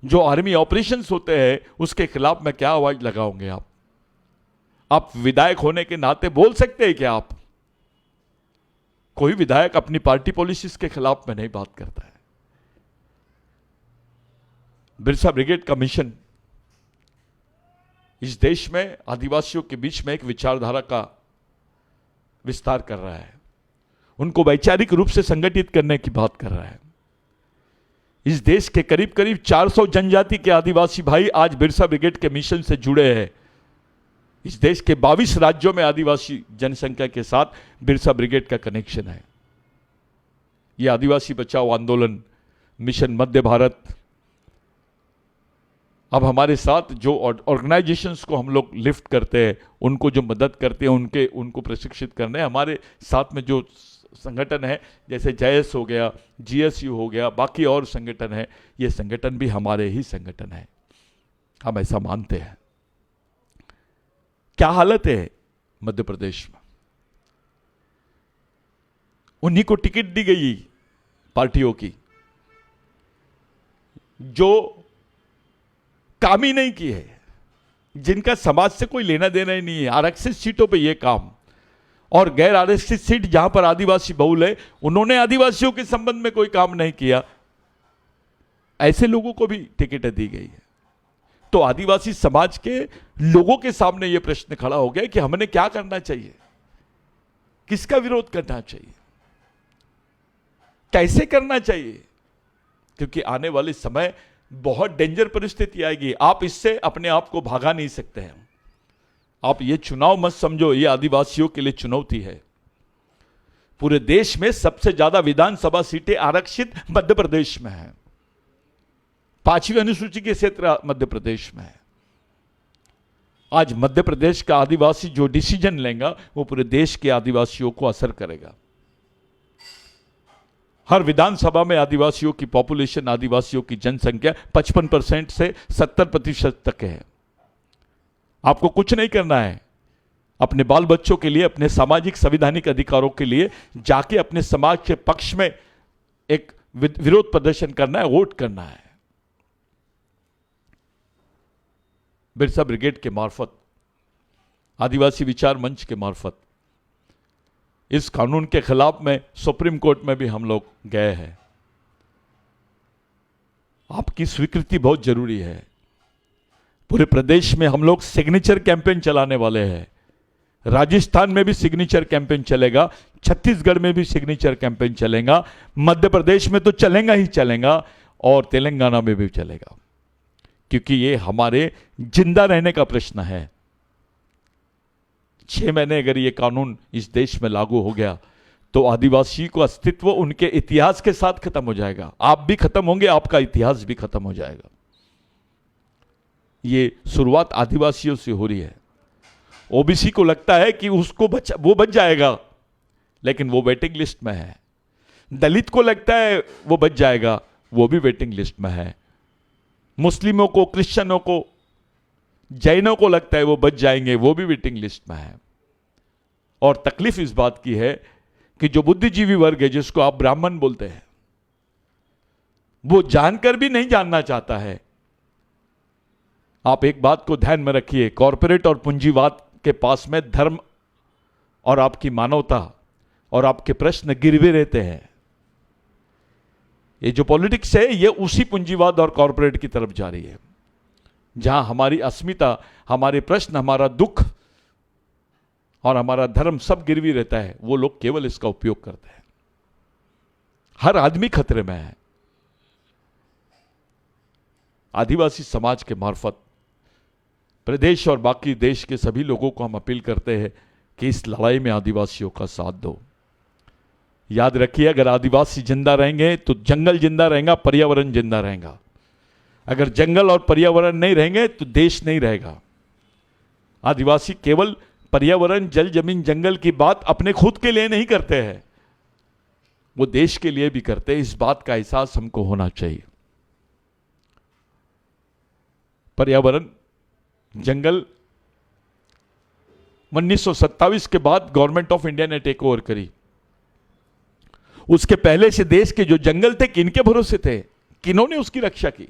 Speaker 1: जो आर्मी ऑपरेशंस होते हैं उसके खिलाफ में क्या आवाज लगाओगे आप? आप विधायक होने के नाते बोल सकते हैं क्या आप? कोई विधायक अपनी पार्टी पॉलिसीज के खिलाफ में नहीं बात करता है। बिरसा ब्रिगेड का मिशन इस देश में आदिवासियों के बीच में एक विचारधारा का विस्तार कर रहा है, उनको वैचारिक रूप से संगठित करने की बात कर रहा है। इस देश के करीब करीब 400 जनजाति के आदिवासी भाई आज बिरसा ब्रिगेड के मिशन से जुड़े हैं। इस देश के 22 राज्यों में आदिवासी जनसंख्या के साथ बिरसा ब्रिगेड का कनेक्शन है। यह आदिवासी बचाओ आंदोलन, मिशन मध्य भारत, अब हमारे साथ जो ऑर्गेनाइजेशंस को हम लोग लिफ्ट करते हैं, उनको जो मदद करते हैं, उनको प्रशिक्षित करने, हमारे साथ में जो संगठन है जैसे JS हो गया, GSU हो गया, बाकी और संगठन है, ये संगठन भी हमारे ही संगठन है। हम ऐसा मानते हैं। क्या हालत है मध्य प्रदेश में? उन्हीं को टिकट दी गई पार्टियों की जो काम ही नहीं की है, जिनका समाज से कोई लेना देना ही नहीं है। आरक्षित सीटों पे ये काम, और गैर आरक्षित सीट जहां पर आदिवासी बहुल है, उन्होंने आदिवासियों के संबंध में कोई काम नहीं किया। ऐसे लोगों को भी टिकटें दी गई है। तो आदिवासी समाज के लोगों के सामने यह प्रश्न खड़ा हो गया कि हमने क्या करना चाहिए, किसका विरोध करना चाहिए, कैसे करना चाहिए? क्योंकि आने वाले समय बहुत डेंजर परिस्थिति आएगी। आप इससे अपने आप को भागा नहीं सकते हैं। आप ये चुनाव मत समझो ये आदिवासियों के लिए चुनौती है। पूरे देश में सबसे ज्यादा विधानसभा सीटें आरक्षित मध्य प्रदेश में है। 5वीं अनुसूची के क्षेत्र मध्य प्रदेश में है। आज मध्य प्रदेश का आदिवासी जो डिसीजन लेगा वो पूरे देश के आदिवासियों को असर करेगा। हर विधानसभा में आदिवासियों की पॉपुलेशन, आदिवासियों की जनसंख्या 55% से 70% तक है। आपको कुछ नहीं करना है, अपने बाल बच्चों के लिए, अपने सामाजिक संवैधानिक अधिकारों के लिए जाके अपने समाज के पक्ष में एक विरोध प्रदर्शन करना है, वोट करना है। बिरसा ब्रिगेड के मार्फत, आदिवासी विचार मंच के मार्फत इस कानून के खिलाफ में सुप्रीम कोर्ट में भी हम लोग गए हैं। आपकी स्वीकृति बहुत जरूरी है। पूरे प्रदेश में हम लोग सिग्नेचर कैंपेन चलाने वाले हैं। राजस्थान में भी सिग्नेचर कैंपेन चलेगा, छत्तीसगढ़ में भी सिग्नेचर कैंपेन चलेगा, मध्य प्रदेश में तो चलेगा ही चलेगा, और तेलंगाना में भी चलेगा, क्योंकि ये हमारे जिंदा रहने का प्रश्न है। 6 महीने अगर ये कानून इस देश में लागू हो गया तो आदिवासी को अस्तित्व उनके इतिहास के साथ खत्म हो जाएगा। आप भी खत्म होंगे, आपका इतिहास भी खत्म हो जाएगा। ये शुरुआत आदिवासियों से हो रही है। ओबीसी को लगता है कि उसको वो बच जाएगा, लेकिन वो वेटिंग लिस्ट में है। दलित को लगता है वो बच जाएगा, वो भी वेटिंग लिस्ट में है। मुस्लिमों को, क्रिश्चियनों को, जैनों को लगता है वो बच जाएंगे, वो भी वेटिंग लिस्ट में है। और तकलीफ इस बात की है कि जो बुद्धिजीवी वर्ग है, जिसको आप ब्राह्मण बोलते हैं, वो जानकर भी नहीं जानना चाहता है। आप एक बात को ध्यान में रखिए, कॉरपोरेट और पूंजीवाद के पास में धर्म और आपकी मानवता और आपके प्रश्न गिरवे रहते हैं। ये जो पॉलिटिक्स है, ये उसी पूंजीवाद और कॉरपोरेट की तरफ जा रही है, जहां हमारी अस्मिता, हमारे प्रश्न, हमारा दुख और हमारा धर्म सब गिरवी रहता है। वो लोग केवल इसका उपयोग करते हैं। हर आदमी खतरे में है। आदिवासी समाज के मार्फत प्रदेश और बाकी देश के सभी लोगों को हम अपील करते हैं कि इस लड़ाई में आदिवासियों का साथ दो। याद रखिए, अगर आदिवासी जिंदा रहेंगे तो जंगल जिंदा रहेगा, पर्यावरण जिंदा रहेगा। अगर जंगल और पर्यावरण नहीं रहेंगे तो देश नहीं रहेगा। आदिवासी केवल पर्यावरण, जल, जमीन, जंगल की बात अपने खुद के लिए नहीं करते हैं, वो देश के लिए भी करते हैं। इस बात का एहसास हमको होना चाहिए। पर्यावरण, जंगल 1927 के बाद गवर्नमेंट ऑफ इंडिया ने टेक ओवर करी। उसके पहले से देश के जो जंगल थे, किनके भरोसे थे? किन्होंने उसकी रक्षा की?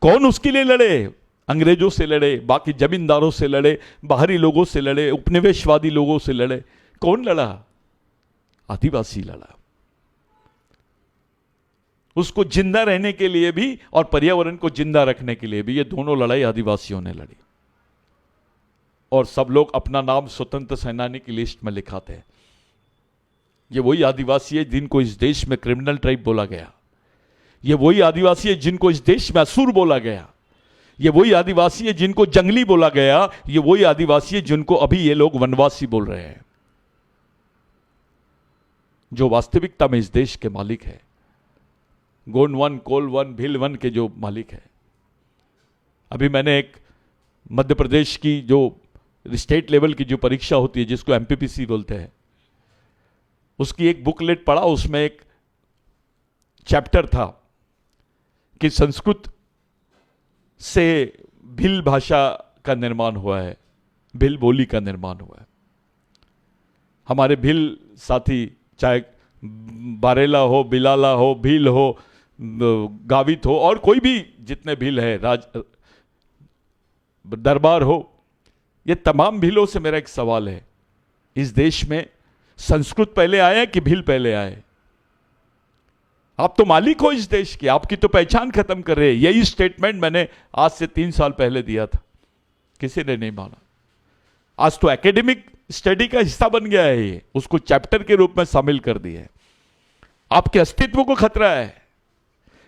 Speaker 1: कौन उसके लिए लड़े? अंग्रेजों से लड़े, बाकी जमींदारों से लड़े, बाहरी लोगों से लड़े, उपनिवेशवादी लोगों से लड़े। कौन लड़ा? आदिवासी लड़ा। उसको जिंदा रहने के लिए भी और पर्यावरण को जिंदा रखने के लिए भी, ये दोनों लड़ाई आदिवासियों ने लड़ी। और सब लोग अपना नाम स्वतंत्र सेनानी की लिस्ट में लिखाते हैं। ये वही आदिवासी है जिनको इस देश में क्रिमिनल ट्राइब बोला गया। ये वही आदिवासी है जिनको इस देश में असुर बोला गया। ये वही आदिवासी है जिनको जंगली बोला गया। ये वही आदिवासी है जिनको अभी ये लोग वनवासी बोल रहे हैं, जो वास्तविकता में इस देश के मालिक है। गोंड वन, कोल वन, भील वन के जो मालिक है। अभी मैंने एक मध्य प्रदेश की जो स्टेट लेवल की जो परीक्षा होती है, जिसको एमपीपीसी बोलते हैं, उसकी एक बुकलेट पढ़ा। उसमें एक चैप्टर था कि संस्कृत से भील भाषा का निर्माण हुआ है, भील बोली का निर्माण हुआ है। हमारे भील साथी, चाहे बारेला हो, बिलाला हो, भील हो, गावित हो, और कोई भी जितने भील है, दरबार हो, ये तमाम भीलों से मेरा एक सवाल है, इस देश में संस्कृत पहले आया कि भील पहले आए? आप तो मालिक हो इस देश के, आपकी तो पहचान खत्म कर रहे हैं। यही स्टेटमेंट मैंने आज से 3 साल पहले दिया था, किसी ने नहीं माना। आज तो एकेडमिक स्टडी का हिस्सा बन गया है ये, उसको चैप्टर के रूप में शामिल कर दिए। आपके अस्तित्व को खतरा है,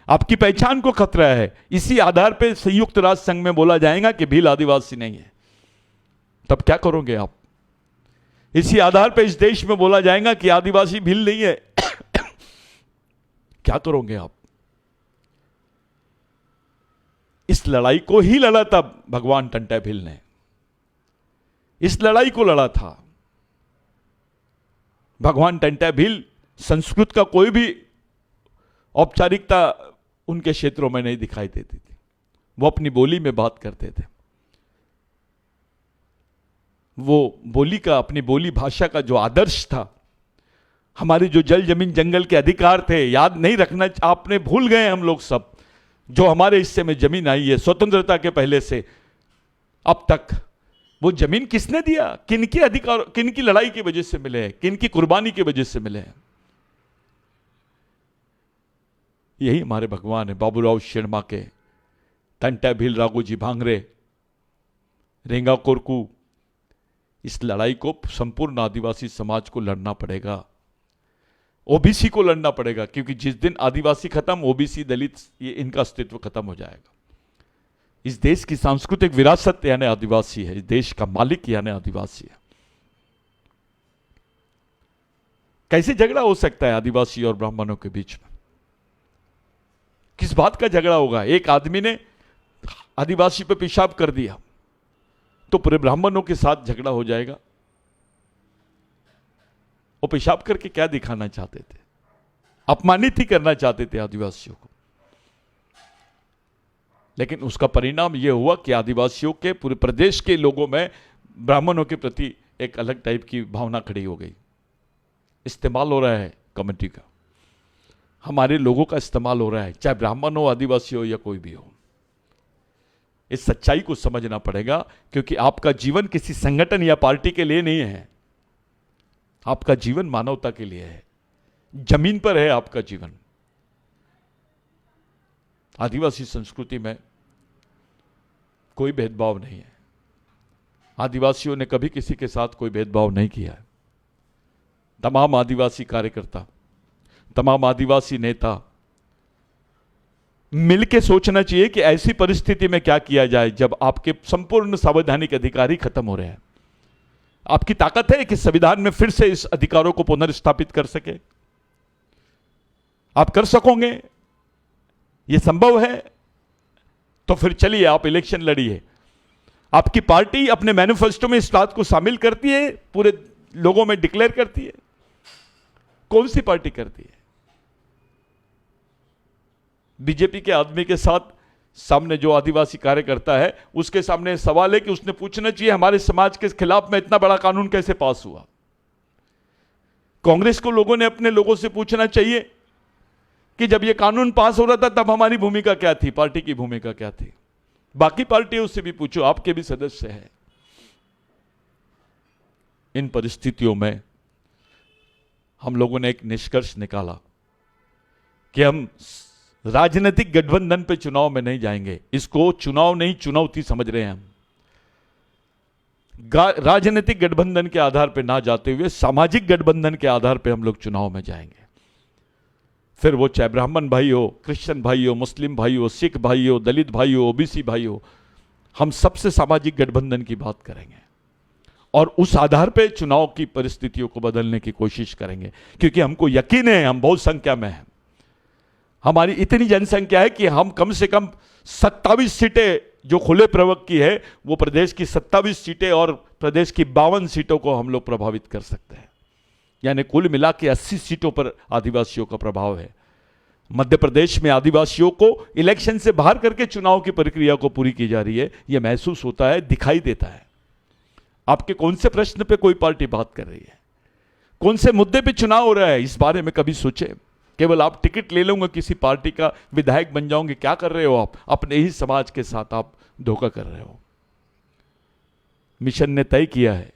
Speaker 1: आपकी पहचान को खतरा है। इसी आधार पर संयुक्त राष्ट्र संघ में बोला जाएगा कि भील आदिवासी नहीं है, तब क्या करोगे आप? इसी आधार पर इस देश में बोला जाएगा कि आदिवासी भील नहीं है, क्या करोगे आप? इस लड़ाई को ही लड़ा था भगवान टंटा भील ने, इस लड़ाई को लड़ा था भगवान टंटा भील। संस्कृत का कोई भी औपचारिकता उनके क्षेत्रों में नहीं दिखाई देती थी। वो अपनी बोली में बात करते थे। वो बोली का, अपनी बोली भाषा का जो आदर्श था, हमारे जो जल जमीन जंगल के अधिकार थे, याद नहीं रखना, आपने भूल गए हम लोग सब, जो हमारे हिस्से में जमीन आई है स्वतंत्रता के पहले से अब तक, वो जमीन किसने दिया? किनके अधिकार, किनकी लड़ाई की वजह से मिले हैं, किनकी कुर्बानी की वजह से मिले हैं? यही हमारे भगवान है। बाबूराव शेरमाके, तंटा भील राघोजी भांगरे, रेंगा कोरकू, इस लड़ाई को संपूर्ण आदिवासी समाज को लड़ना पड़ेगा, ओबीसी को लड़ना पड़ेगा, क्योंकि जिस दिन आदिवासी खत्म, ओबीसी, दलित, ये इनका अस्तित्व खत्म हो जाएगा। इस देश की सांस्कृतिक विरासत यानी आदिवासी है, इस देश का मालिक यानी आदिवासी है। कैसे झगड़ा हो सकता है आदिवासी और ब्राह्मणों के बीच में? किस बात का झगड़ा होगा? एक आदमी ने आदिवासी पे पेशाब कर दिया तो पूरे ब्राह्मणों के साथ झगड़ा हो जाएगा। वो पेशाब करके क्या दिखाना चाहते थे? अपमानित ही करना चाहते थे आदिवासियों को। लेकिन उसका परिणाम यह हुआ कि आदिवासियों के, पूरे प्रदेश के लोगों में ब्राह्मणों के प्रति एक अलग टाइप की भावना खड़ी हो गई। इस्तेमाल हो रहा है कमेटी का, हमारे लोगों का इस्तेमाल हो रहा है, चाहे ब्राह्मण हो, आदिवासी हो या कोई भी हो। इस सच्चाई को समझना पड़ेगा, क्योंकि आपका जीवन किसी संगठन या पार्टी के लिए नहीं है, आपका जीवन मानवता के लिए है, जमीन पर है आपका जीवन। आदिवासी संस्कृति में कोई भेदभाव नहीं है। आदिवासियों ने कभी किसी के साथ कोई भेदभाव नहीं किया है। तमाम आदिवासी कार्यकर्ता, तमाम आदिवासी नेता मिलकर सोचना चाहिए कि ऐसी परिस्थिति में क्या किया जाए जब आपके संपूर्ण संवैधानिक अधिकार ही खत्म हो रहे हैं। आपकी ताकत है कि संविधान में फिर से इस अधिकारों को पुनर्स्थापित कर सके? आप कर सकोगे? यह संभव है? तो फिर चलिए आप इलेक्शन लड़िए। आपकी पार्टी अपने मैनिफेस्टो में इस बात को शामिल करती है, पूरे लोगों में डिक्लेयर करती है? कौन सी पार्टी करती है? बीजेपी के आदमी के साथ सामने जो आदिवासी कार्यकर्ता है, उसके सामने सवाल है कि उसने पूछना चाहिए हमारे समाज के खिलाफ में इतना बड़ा कानून कैसे पास हुआ। कांग्रेस को लोगों ने अपने लोगों से पूछना चाहिए कि जब यह कानून पास हो रहा था तब हमारी भूमिका क्या थी, पार्टी की भूमिका क्या थी। बाकी पार्टियों से भी पूछो, आपके भी सदस्य हैं। इन परिस्थितियों में हम लोगों ने एक निष्कर्ष निकाला कि हम राजनीतिक गठबंधन पे चुनाव में नहीं जाएंगे। इसको चुनाव नहीं, चुनौती समझ रहे हैं हम। राजनीतिक गठबंधन के आधार पे ना जाते हुए सामाजिक गठबंधन के आधार पे हम लोग चुनाव में जाएंगे। फिर वो चाहे ब्राह्मण भाई हो, क्रिश्चियन भाई हो, मुस्लिम भाई हो, सिख भाई हो, दलित भाई हो, ओबीसी भाई हो, हम सबसे सामाजिक गठबंधन की बात करेंगे और उस आधार पे चुनाव की परिस्थितियों को बदलने की कोशिश करेंगे। क्योंकि हमको यकीन है हम बहुत संख्या में हैं। हमारी इतनी जनसंख्या है कि हम कम से कम 27 सीटें जो खुले प्रवर्ग की है, वो प्रदेश की 27 सीटें और प्रदेश की 52 सीटों को हम लोग प्रभावित कर सकते हैं। यानी कुल मिला के 80 सीटों पर आदिवासियों का प्रभाव है। मध्य प्रदेश में आदिवासियों को इलेक्शन से बाहर करके चुनाव की प्रक्रिया को पूरी की जा रही है। यह महसूस होता है, दिखाई देता है। आपके कौन से प्रश्न पे कोई पार्टी बात कर रही है, कौन से मुद्दे पे चुनाव हो रहा है, इस बारे में कभी सोचे? केवल आप टिकट ले लोगे, किसी पार्टी का विधायक बन जाओगे, क्या कर रहे हो आप? अपने ही समाज के साथ आप धोखा कर रहे हो। मिशन ने तय किया है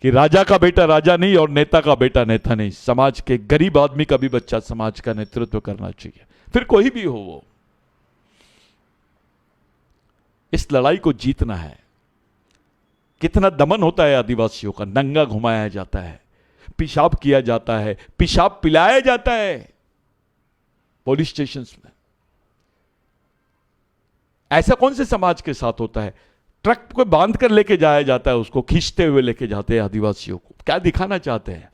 Speaker 1: कि राजा का बेटा राजा नहीं और नेता का बेटा नेता नहीं, समाज के गरीब आदमी का भी बच्चा समाज का नेतृत्व करना चाहिए, फिर कोई भी हो वो। इस लड़ाई को जीतना है। कितना दमन होता है आदिवासियों का, नंगा घुमाया जाता है, पेशाब किया जाता है, पेशाब पिलाया जाता है पुलिस स्टेशंस में। ऐसा कौन से समाज के साथ होता है? ट्रक को बांध कर लेके जाया जाता है, उसको खींचते हुए लेके जाते हैं आदिवासियों को। क्या दिखाना चाहते हैं?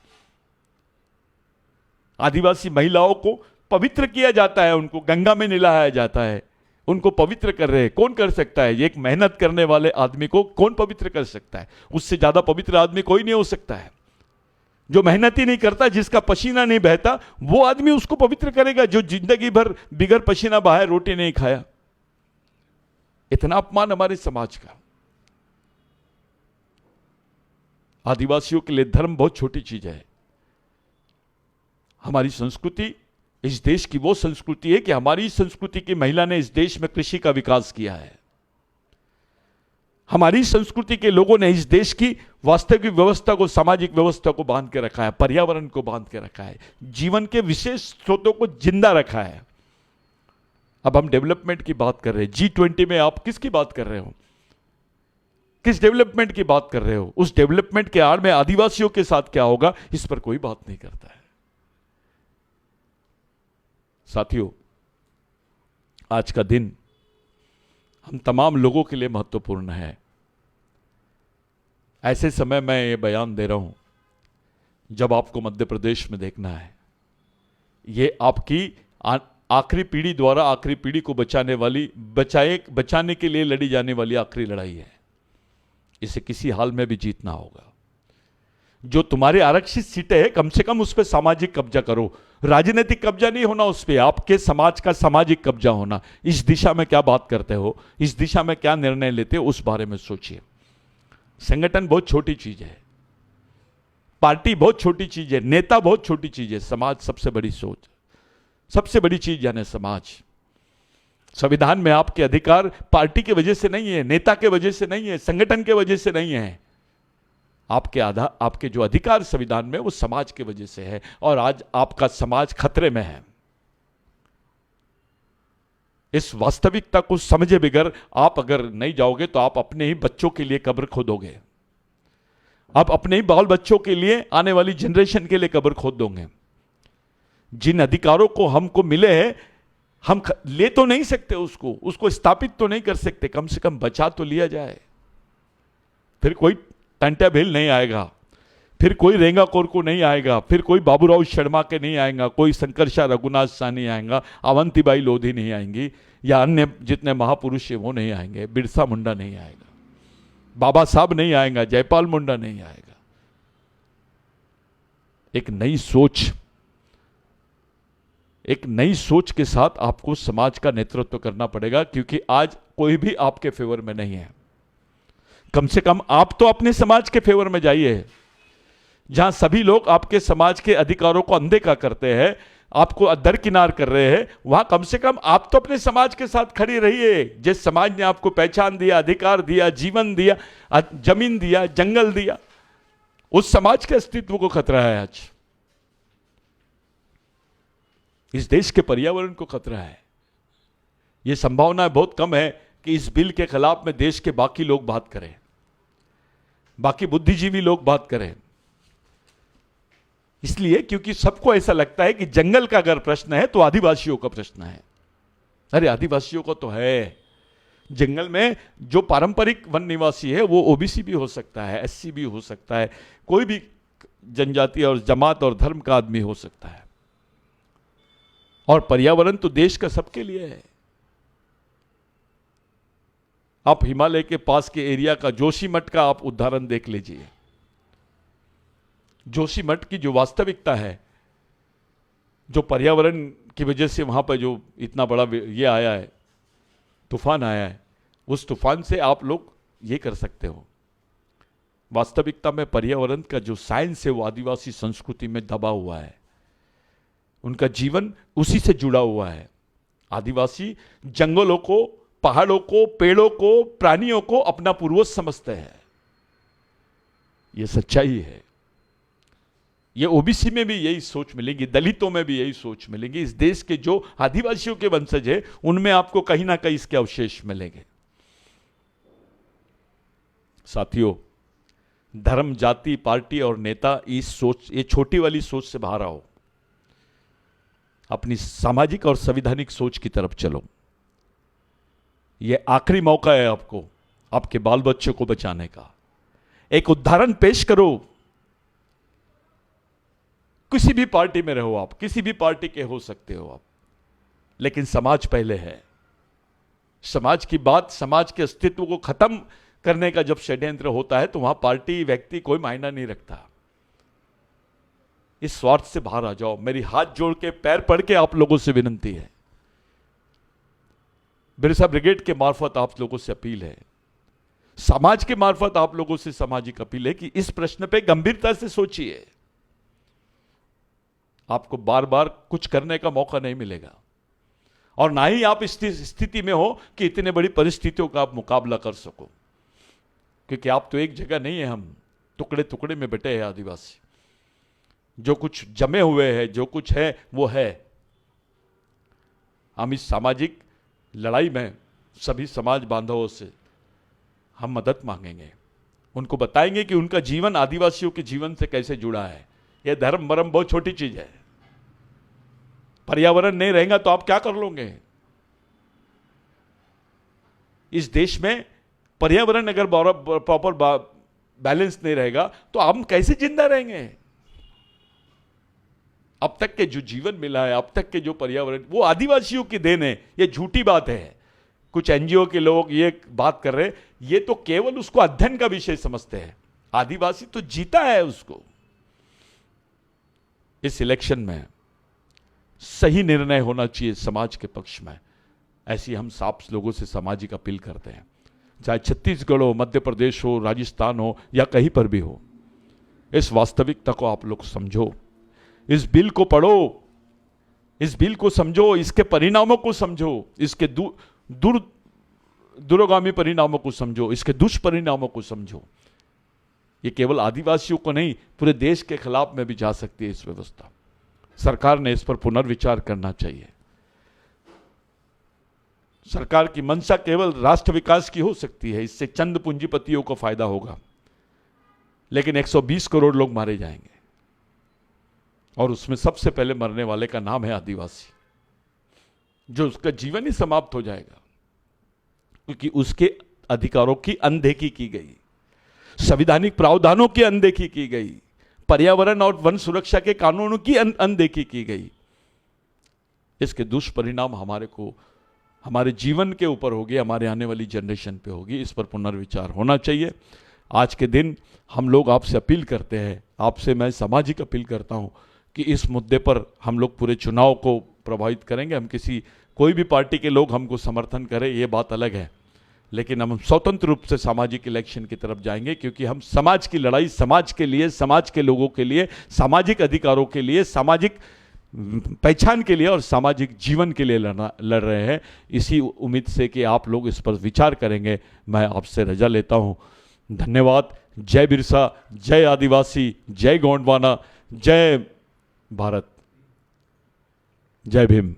Speaker 1: आदिवासी महिलाओं को पवित्र किया जाता है, उनको गंगा में नहलाया जाता है, उनको पवित्र कर रहे हैं। कौन कर सकता है? एक मेहनत करने वाले आदमी को कौन पवित्र कर सकता है? उससे ज्यादा पवित्र आदमी कोई नहीं हो सकता है। जो मेहनत ही नहीं करता, जिसका पसीना नहीं बहता, वो आदमी उसको पवित्र करेगा जो जिंदगी भर बिगर पसीना बहाए रोटी नहीं खाया। इतना अपमान हमारे समाज का। आदिवासियों के लिए धर्म बहुत छोटी चीज है। हमारी संस्कृति इस देश की वो संस्कृति है कि हमारी संस्कृति की महिला ने इस देश में कृषि का विकास किया है। हमारी संस्कृति के लोगों ने इस देश की वास्तविक व्यवस्था को, सामाजिक व्यवस्था को बांध के रखा है, पर्यावरण को बांध के रखा है, जीवन के विशेष स्रोतों को जिंदा रखा है। अब हम डेवलपमेंट की बात कर रहे हैं। G20 में आप किसकी बात कर रहे हो? किस डेवलपमेंट की बात कर रहे हो? उस डेवलपमेंट के आड़ में आदिवासियों के साथ क्या होगा, इस पर कोई बात नहीं करता है। साथियों, आज का दिन हम तमाम लोगों के लिए महत्वपूर्ण है। ऐसे समय मैं ये बयान दे रहा हूं जब आपको मध्य प्रदेश में देखना है। ये आपकी आखिरी पीढ़ी द्वारा आखिरी पीढ़ी को बचाने के लिए लड़ी जाने वाली आखिरी लड़ाई है। इसे किसी हाल में भी जीतना होगा। जो तुम्हारे आरक्षित सीटें है, कम से कम उस पर सामाजिक कब्जा करो। राजनीतिक कब्जा नहीं होना उस पर, आपके समाज का सामाजिक कब्जा होना। इस दिशा में क्या बात करते हो, इस दिशा में क्या निर्णय लेते हो, उस बारे में सोचिए। संगठन बहुत छोटी चीज है, पार्टी बहुत छोटी चीज है, नेता बहुत छोटी चीज है, समाज सबसे बड़ी सोच, सबसे बड़ी चीज यानी समाज। संविधान में आपके अधिकार पार्टी की वजह से नहीं है, नेता के वजह से नहीं है, संगठन के वजह से नहीं है। आपके जो अधिकार संविधान में, वो समाज की वजह से है। और आज आपका समाज खतरे में है। इस वास्तविकता को समझे बगैर आप अगर नहीं जाओगे तो आप अपने ही बच्चों के लिए कब्र खोदोगे। आप अपने ही बाल बच्चों के लिए, आने वाली जनरेशन के लिए कब्र खोद दोगे। जिन अधिकारों को हमको मिले हैं, हम ले तो नहीं सकते, उसको स्थापित तो नहीं कर सकते, कम से कम बचा तो लिया जाए। फिर कोई टंटा भेल नहीं आएगा, फिर कोई रेंगा कोरको नहीं आएगा, फिर कोई बाबूराव शर्मा के नहीं आएगा, कोई शंकर शाह रघुनाथ शाह नहीं आएगा, अवंतीबाई लोधी नहीं आएंगी, या अन्य जितने महापुरुष है वो नहीं आएंगे, बिरसा मुंडा नहीं आएगा, बाबा साहब नहीं आएगा, जयपाल मुंडा नहीं आएगा। एक नई सोच के साथ आपको समाज का नेतृत्व करना पड़ेगा, क्योंकि आज कोई भी आपके फेवर में नहीं है। कम से कम आप तो अपने समाज के फेवर में जाइए। जहां सभी लोग आपके समाज के अधिकारों को अनदेखा करते हैं, आपको दरकिनार कर रहे हैं, वहां कम से कम आप तो अपने समाज के साथ खड़ी रहिए। जिस समाज ने आपको पहचान दिया, अधिकार दिया, जीवन दिया, जमीन दिया, जंगल दिया, उस समाज के अस्तित्व को खतरा है। आज इस देश के पर्यावरण को खतरा है। यह संभावना बहुत कम है कि इस बिल के खिलाफ में देश के बाकी लोग बात करें, बाकी बुद्धिजीवी लोग बात करें। इसलिए क्योंकि सबको ऐसा लगता है कि जंगल का अगर प्रश्न है तो आदिवासियों का प्रश्न है। अरे आदिवासियों को तो है। जंगल में जो पारंपरिक वन निवासी है वो ओबीसी भी हो सकता है, एससी भी हो सकता है, कोई भी जनजाति और जमात और धर्म का आदमी हो सकता है। और पर्यावरण तो देश का सबके लिए है। आप हिमालय के पास के एरिया का जोशीमठ का आप उदाहरण देख लीजिए। जोशीमठ की जो वास्तविकता है, जो पर्यावरण की वजह से वहां पर जो इतना बड़ा ये आया है, तूफान आया है, उस तूफान से आप लोग ये कर सकते हो। वास्तविकता में पर्यावरण का जो साइंस है वो आदिवासी संस्कृति में दबा हुआ है। उनका जीवन उसी से जुड़ा हुआ है। आदिवासी जंगलों को, पहाड़ों को, पेड़ों को, प्राणियों को अपना पूर्वज समझते हैं। यह सच्चाई है। ये ओबीसी में भी यही सोच मिलेगी, दलितों में भी यही सोच मिलेगी। इस देश के जो आदिवासियों के वंशज है उनमें आपको कहीं ना कहीं इसके अवशेष मिलेंगे। साथियों, धर्म, जाति, पार्टी और नेता इस सोच, ये छोटी वाली सोच से बाहर आओ। अपनी सामाजिक और संवैधानिक सोच की तरफ चलो। यह आखिरी मौका है आपको आपके बाल बच्चों को बचाने का। एक उदाहरण पेश करो। किसी भी पार्टी में रहो आप, किसी भी पार्टी के हो सकते हो आप, लेकिन समाज पहले है। समाज की बात, समाज के अस्तित्व को खत्म करने का जब षड्यंत्र होता है तो वहां पार्टी, व्यक्ति कोई मायना नहीं रखता। इस स्वार्थ से बाहर आ जाओ। मेरी हाथ जोड़ के पैर पड़ के आप लोगों से विनती है, बिरसा ब्रिगेड के मार्फत आप लोगों से अपील है, समाज के मार्फत आप लोगों से सामाजिक अपील है कि इस प्रश्न पे गंभीरता से सोचिए। आपको बार बार कुछ करने का मौका नहीं मिलेगा और ना ही आप इस स्थिति में हो कि इतने बड़ी परिस्थितियों का आप मुकाबला कर सको, क्योंकि आप तो एक जगह नहीं है, हम टुकड़े टुकड़े में बटे हैं आदिवासी। जो कुछ जमे हुए हैं, जो कुछ है वो है। हम इस सामाजिक लड़ाई में सभी समाज बांधवों से हम मदद मांगेंगे, उनको बताएंगे कि उनका जीवन आदिवासियों के जीवन से कैसे जुड़ा है। यह धर्म मरम बहुत छोटी चीज है। पर्यावरण नहीं रहेगा तो आप क्या कर लोगे? इस देश में पर्यावरण अगर प्रॉपर बैलेंस नहीं रहेगा तो हम कैसे जिंदा रहेंगे? अब तक के जो जीवन मिला है, अब तक के जो पर्यावरण, वो आदिवासियों की देन है। ये झूठी बात है। कुछ एनजीओ के लोग ये बात कर रहे हैं, ये तो केवल उसको अध्ययन का विषय समझते हैं। आदिवासी तो जीता है उसको। इस इलेक्शन में सही निर्णय होना चाहिए समाज के पक्ष में, ऐसी हम साफ लोगों से सामाजिक अपील करते हैं। चाहे छत्तीसगढ़ हो, मध्य प्रदेश हो, राजस्थान हो या कहीं पर भी हो, इस वास्तविकता को आप लोग समझो, इस बिल को पढ़ो, इस बिल को समझो, इसके परिणामों को समझो, इसके दूरगामी परिणामों को समझो, इसके दुष्परिणामों को समझो। ये केवल आदिवासियों को नहीं, पूरे देश के खिलाफ में भी जा सकती है इस व्यवस्था। सरकार ने इस पर पुनर्विचार करना चाहिए। सरकार की मंशा केवल राष्ट्र विकास की हो सकती है, इससे चंद पूंजीपतियों को फायदा होगा, लेकिन 120 करोड़ लोग मारे जाएंगे और उसमें सबसे पहले मरने वाले का नाम है आदिवासी, जो उसका जीवन ही समाप्त हो जाएगा, क्योंकि उसके अधिकारों की अनदेखी की गई, संवैधानिक प्रावधानों की अनदेखी की गई, पर्यावरण और वन सुरक्षा के कानूनों की अनदेखी की गई। इसके दुष्परिणाम हमारे जीवन के ऊपर होगी, हमारे आने वाली जनरेशन पे होगी। इस पर पुनर्विचार होना चाहिए। आज के दिन हम लोग आपसे अपील करते हैं, आपसे मैं सामाजिक अपील करता हूं कि इस मुद्दे पर हम लोग पूरे चुनाव को प्रभावित करेंगे। हम कोई भी पार्टी के लोग हमको समर्थन करें, ये बात अलग है, लेकिन हम स्वतंत्र रूप से सामाजिक इलेक्शन की तरफ जाएंगे, क्योंकि हम समाज की लड़ाई समाज के लिए, समाज के लोगों के लिए, सामाजिक अधिकारों के लिए, सामाजिक पहचान के लिए और सामाजिक जीवन के लिए लड़ रहे हैं। इसी उम्मीद से कि आप लोग इस पर विचार करेंगे, मैं आपसे रजा लेता हूं। धन्यवाद। जय बिरसा, जय आदिवासी, जय गोंडवाना, जय भारत, जय भीम।